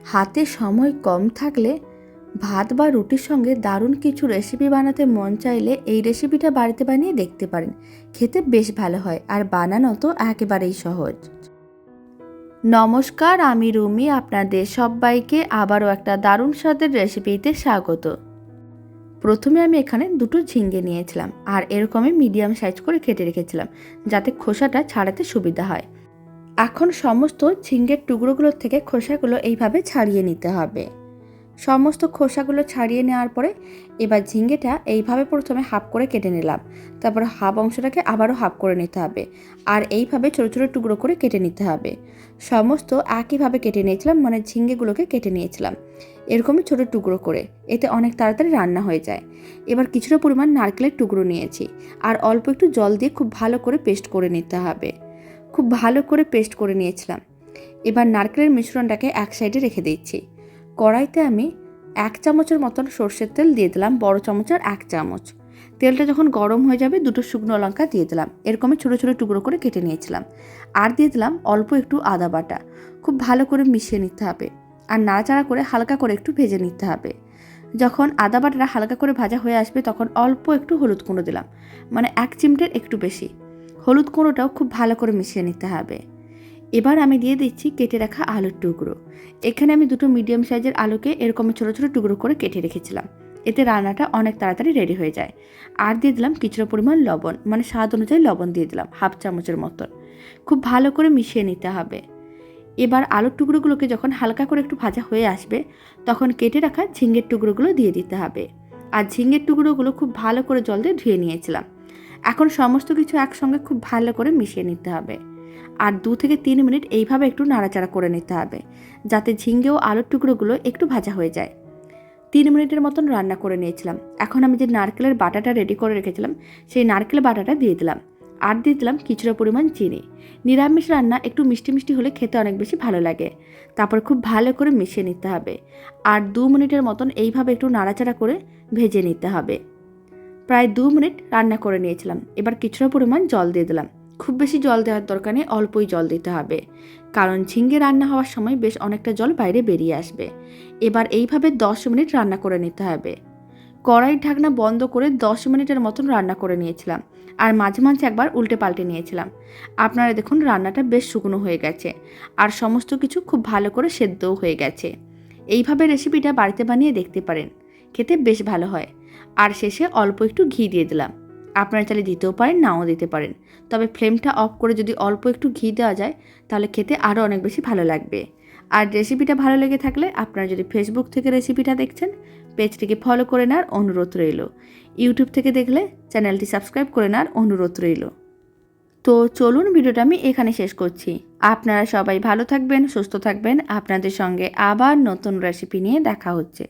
হাতে সময় কম থাকলে ভাত বা রুটির সঙ্গে দারুণ কিছু রেসিপি বানাতে মন চাইলে এই রেসিপিটা বাড়িতে বানিয়ে দেখতে পারেন। খেতে বেশ ভালো হয় আর বানানো তো একেবারেই সহজ। নমস্কার, আমি রুমি। আপনাদের সবাইকে আবারও একটা দারুণ স্বাদের রেসিপিতে স্বাগত। প্রথমে আমি এখানে দুটো ঝিঙ্গে নিয়েছিলাম আর এরকমই মিডিয়াম সাইজ করে কেটে রেখেছিলাম যাতে খোসাটা ছাড়াতে সুবিধা হয়। এখন সমস্ত ঝিঙ্গের টুকরোগুলোর থেকে খোসাগুলো এইভাবে ছাড়িয়ে নিতে হবে। সমস্ত খোসাগুলো ছাড়িয়ে নেওয়ার পরে এবার ঝিঙ্গেটা এইভাবে প্রথমে হাফ করে কেটে নিলাম, তারপর হাফ অংশটাকে আবারও হাফ করে নিতে হবে আর এইভাবে ছোটো ছোটো টুকরো করে কেটে নিতে হবে। সমস্ত একইভাবে কেটে নিয়েছিলাম, মানে ঝিঙ্গেগুলোকে কেটে নিয়েছিলাম এরকমই ছোটো টুকরো করে, এতে অনেক তাড়াতাড়ি রান্না হয়ে যায়। এবার কিছুটা পরিমাণ নারকেলের টুকরো নিয়েছি আর অল্প একটু জল দিয়ে খুব ভালো করে পেস্ট করে নিতে হবে। খুব ভালো করে পেস্ট করে নিয়েছিলাম। এবার নারকেলের মিশ্রণটাকে এক সাইডে রেখে দিচ্ছি। কড়াইতে আমি 1 চামচের মতন সর্ষের তেল দিয়ে দিলাম, বড় চামচের 1 চামচ। তেলটা যখন গরম হয়ে যাবে দুটো শুকনো লঙ্কা দিয়ে দিলাম, এরকমই ছোটো ছোটো টুকরো করে কেটে নিয়েছিলাম। আর দিয়ে দিলাম অল্প একটু আদা বাটা। খুব ভালো করে মিশিয়ে নিতে হবে আর নাড়াচাড়া করে হালকা করে একটু ভেজে নিতে হবে। যখন আদা বাটাটা হালকা করে ভাজা হয়ে আসবে তখন অল্প একটু হলুদ গুঁড়ো দিলাম, মানে 1 চিমটের একটু বেশি। হলুদ গুঁড়োটাও খুব ভালো করে মিশিয়ে নিতে হবে। এবার আমি দিয়ে দিচ্ছি কেটে রাখা আলুর টুকরো। এখানে আমি দুটো মিডিয়াম সাইজের আলুকে এরকম ছোটো ছোটো টুকরো করে কেটে রেখেছিলাম, এতে রান্নাটা অনেক তাড়াতাড়ি রেডি হয়ে যায়। আর দিয়ে দিলাম কিছুটা পরিমাণ লবণ, মানে স্বাদ অনুযায়ী লবণ দিয়ে দিলাম হাফ চামচের মতন। খুব ভালো করে মিশিয়ে নিতে হবে। এবার আলুর টুকরোগুলোকে যখন হালকা করে একটু ভাজা হয়ে আসবে তখন কেটে রাখা ঝিঙ্গের টুকরোগুলো দিয়ে দিতে হবে। আর ঝিঙ্গের টুকরোগুলো খুব ভালো করে জল দিয়ে ধুয়ে নিয়েছিলাম। এখন সমস্ত কিছু একসঙ্গে খুব ভালো করে মিশিয়ে নিতে হবে আর 2 থেকে 3 মিনিট এইভাবে একটু নাড়াচাড়া করে নিতে হবে যাতে ঝিঙ্গে ও আলুর টুকরোগুলো একটু ভাজা হয়ে যায়। 3 মিনিটের মতন রান্না করে নিয়েছিলাম। এখন আমি যে নারকেলের বাটাটা রেডি করে রেখেছিলাম সেই নারকেল বাটাটা দিয়ে দিলাম আর দিয়ে দিলাম কিছুটা পরিমাণ চিনি। নিরামিষ রান্না একটু মিষ্টি মিষ্টি হলে খেতে অনেক বেশি ভালো লাগে। তারপর খুব ভালো করে মিশিয়ে নিতে হবে আর 2 মিনিটের মতন এইভাবে একটু নাড়াচাড়া করে ভেজে নিতে হবে। প্রায় 2 মিনিট রান্না করে নিয়েছিলাম। এবার কিছুটা পরিমাণ জল দিয়ে দিলাম। খুব বেশি জল দেওয়ার দরকার নেই, অল্পই জল দিতে হবে, কারণ ঝিঙ্গে রান্না হওয়ার সময় বেশ অনেকটা জল বাইরে বেরিয়ে আসবে। এবার এইভাবে 10 মিনিট রান্না করে নিতে হবে। কড়াইয়ের ঢাকনা বন্ধ করে 10 মিনিটের মতন রান্না করে নিয়েছিলাম আর মাঝে মাঝে একবার উল্টে পাল্টে নিয়েছিলাম। আপনারা দেখুন রান্নাটা বেশ শুকনো হয়ে গেছে আর সমস্ত কিছু খুব ভালো করে সেদ্ধও হয়ে গেছে। এইভাবে রেসিপিটা বাড়িতে বানিয়ে দেখতে পারেন, খেতে বেশ ভালো হয়। আর শেষে অল্প একটু ঘি দিয়ে দিলাম। আপনারা চাইলে দিতেও পারেন, নাও দিতে পারেন, তবে ফ্লেমটা অফ করে যদি অল্প একটু ঘি দেওয়া যায় তাহলে খেতে আরও অনেক বেশি ভালো লাগবে। আর রেসিপিটা ভালো লেগে থাকলে আপনারা যদি ফেসবুক থেকে রেসিপিটা দেখছেন পেজটিকে ফলো করে নেওয়ার অনুরোধ রইল। ইউটিউব থেকে দেখলে চ্যানেলটি সাবস্ক্রাইব করে নেওয়ার অনুরোধ রইল। তো চলুন ভিডিওটা আমি এখানে শেষ করছি। আপনারা সবাই ভালো থাকবেন, সুস্থ থাকবেন। আপনাদের সঙ্গে আবার নতুন রেসিপি নিয়ে দেখা হচ্ছে।